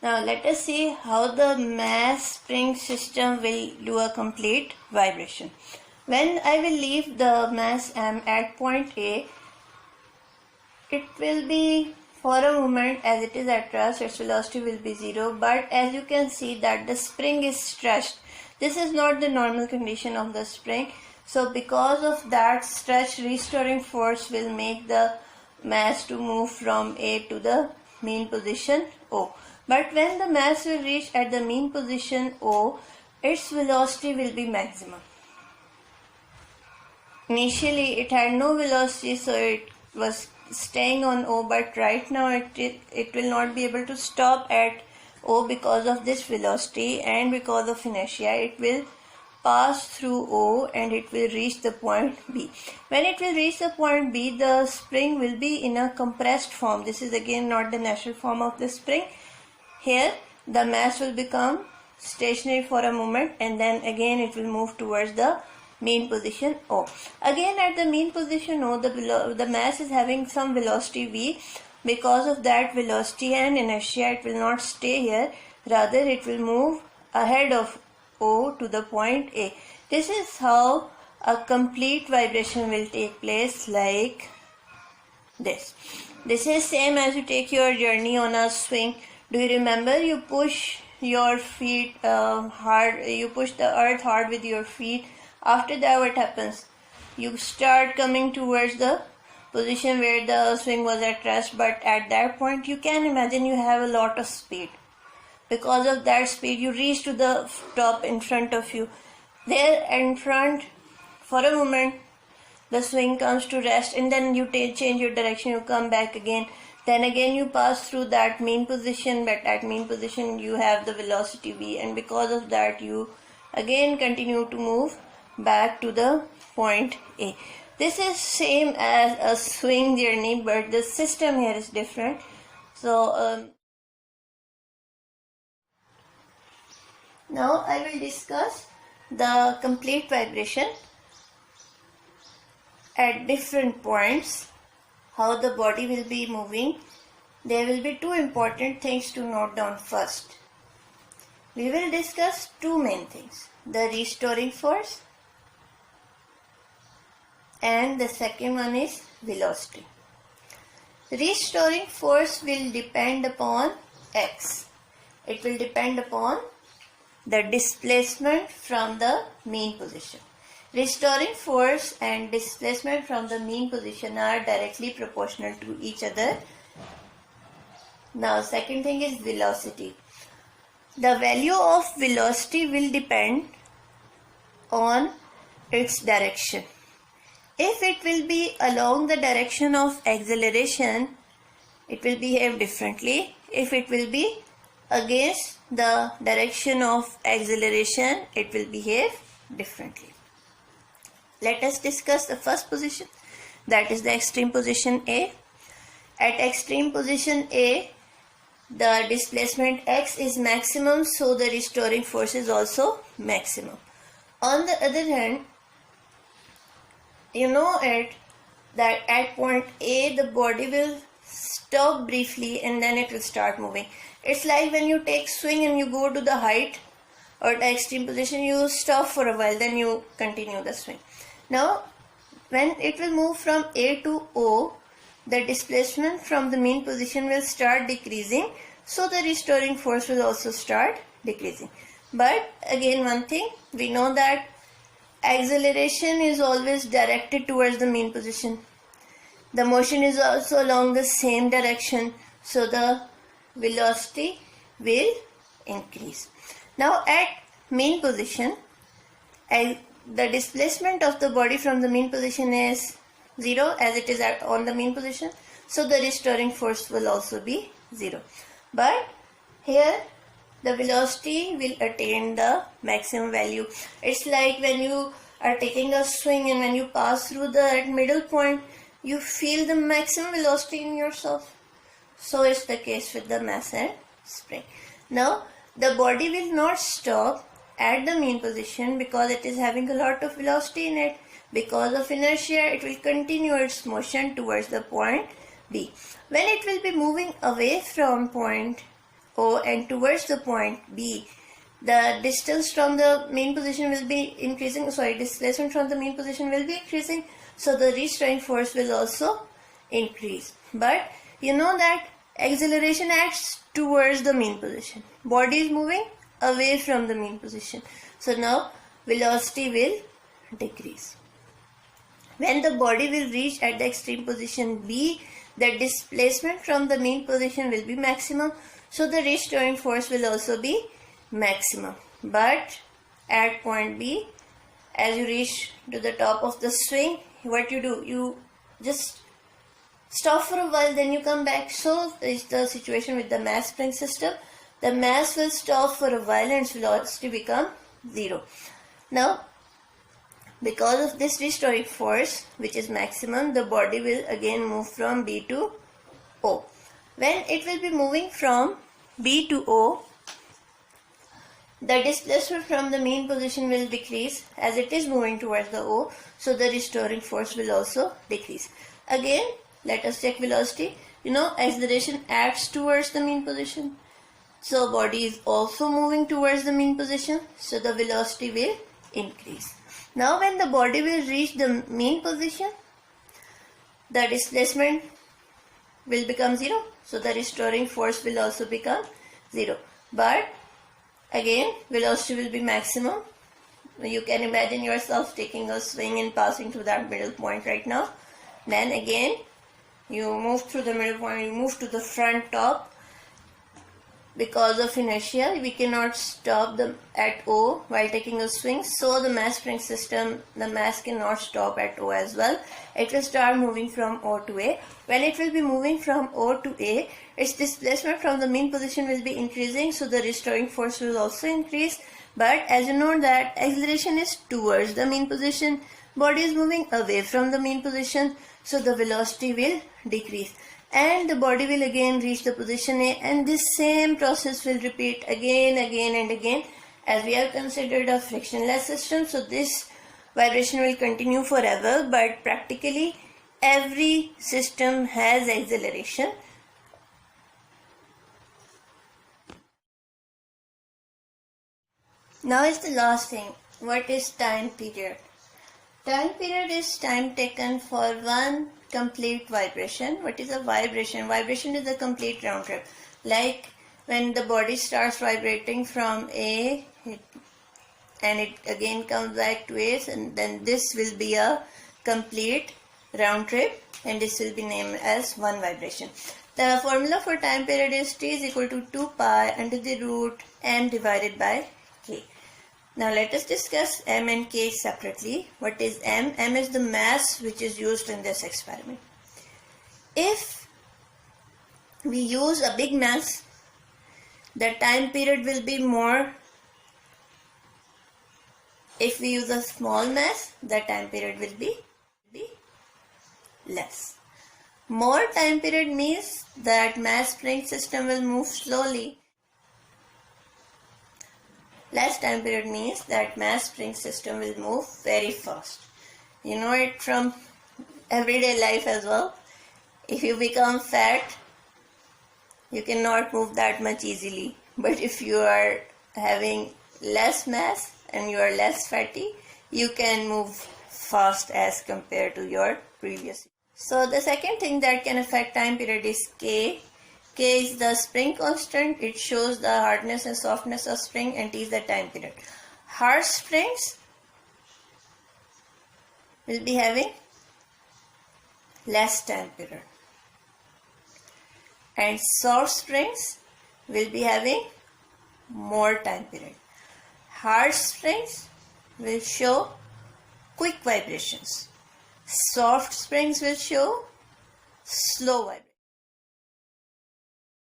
Now let us see how the mass spring system will do a complete vibration. When I will leave the mass M at point A, it will be for a moment as it is at rest, its velocity will be 0, but as you can see that the spring is stretched. This is not the normal condition of the spring. So because of that stretch, restoring force will make the mass to move from A to the mean position O. But when the mass will reach at the mean position O, its velocity will be maximum. Initially it had no velocity, so it was staying on O, but right now it will not be able to stop at O because of this velocity and because of inertia. It will pass through O and it will reach the point B. When it will reach the point B, the spring will be in a compressed form. This is again not the natural form of the spring. Here the mass will become stationary for a moment and then again it will move towards the mean position O. Again at the mean position O, the mass is having some velocity V. Because of that velocity and inertia, it will not stay here. Rather, it will move ahead of O to the point A. This is how a complete vibration will take place, like this. This is same as you take your journey on a swing. Do you remember you push your feet hard, you push the earth hard with your feet. After that what happens? You start coming towards the position where the swing was at rest, but at that point you can imagine you have a lot of speed. Because of that speed you reach to the top in front of you. There in front for a moment the swing comes to rest and then you change your direction, you come back again. Then again you pass through that mean position, but at mean position you have the velocity v, and because of that you again continue to move back to the point A. This is same as a swing journey, but the system here is different. So now I will discuss the complete vibration at different points, how the body will be moving. There will be two important things to note down first. We will discuss two main things, the restoring force, and the second one is velocity. Restoring force will depend upon X. It will depend upon the displacement from the mean position. Restoring force and displacement from the mean position are directly proportional to each other. Now, second thing is velocity. The value of velocity will depend on its direction. If it will be along the direction of acceleration, it will behave differently. If it will be against the direction of acceleration, it will behave differently. Let us discuss the first position, that is the extreme position A. At extreme position A, the displacement x is maximum, so the restoring force is also maximum. On the other hand, you know that at point A the body will stop briefly and then it will start moving. It's like when you take swing and you go to the height or the extreme position, you stop for a while, then you continue the swing. Now when it will move from A to O, the displacement from the mean position will start decreasing, so the restoring force will also start decreasing. But again, one thing, we know that acceleration is always directed towards the mean position. The motion is also along the same direction, so the velocity will increase. Now at mean position, the displacement of the body from the mean position is 0 as it is on the mean position, so the restoring force will also be 0. But here the velocity will attain the maximum value. It's like when you are taking a swing and when you pass through the middle point, you feel the maximum velocity in yourself. So is the case with the mass and spring. Now the body will not stop at the mean position because it is having a lot of velocity in it. Because of inertia, it will continue its motion towards the point B. When it will be moving away from point O and towards the point B, the distance from the main position will be increasing, displacement from the main position will be increasing, so the restoring force will also increase. But you know that acceleration acts towards the mean position. Body is moving away from the mean position. So now velocity will decrease. When the body will reach at the extreme position B, the displacement from the mean position will be maximum. So the restoring force will also be maximum. But at point B, as you reach to the top of the swing, what you do? You just stop for a while, then you come back. So is the situation with the mass spring system. The mass will stop for a while and its velocity become 0. Now, because of this restoring force, which is maximum, the body will again move from B to O. When it will be moving from B to O, the displacement from the mean position will decrease as it is moving towards the O, so the restoring force will also decrease. Again, let us check velocity. You know, acceleration acts towards the mean position. So body is also moving towards the mean position, so the velocity will increase. Now when the body will reach the mean position, the displacement will become 0. So the restoring force will also become 0. But again, velocity will be maximum. You can imagine yourself taking a swing and passing through that middle point right now. Then again, you move through the middle point, you move to the front top. Because of inertia, we cannot stop at O while taking a swing. So the mass spring system, the mass cannot stop at O as well. It will start moving from O to A. When it will be moving from O to A, its displacement from the mean position will be increasing. So the restoring force will also increase. But as you know that acceleration is towards the mean position, body is moving away from the mean position. So the velocity will decrease. And the body will again reach the position A, and this same process will repeat again and again, as we have considered a frictionless system. So this vibration will continue forever, but practically every system has acceleration. Now is the last thing. What is time period? Time period is time taken for one complete vibration. What is a vibration? Vibration is a complete round trip. Like when the body starts vibrating from A and it again comes back to A, and then this will be a complete round trip, and this will be named as one vibration. The formula for time period is T is equal to 2 pi under the root m divided by K. Now let us discuss m and k separately. What is m? M is the mass which is used in this experiment. If we use a big mass, the time period will be more. If we use a small mass, the time period will be less. More time period means that mass spring system will move slowly. Less time period means that mass spring system will move very fast. You know it from everyday life as well. If you become fat, you cannot move that much easily. But if you are having less mass and you are less fatty, you can move fast as compared to your previous. So the second thing that can affect time period is K. K is the spring constant. It shows the hardness and softness of spring, and T is the time period. Hard springs will be having less time period, and soft springs will be having more time period. Hard springs will show quick vibrations. Soft springs will show slow vibrations.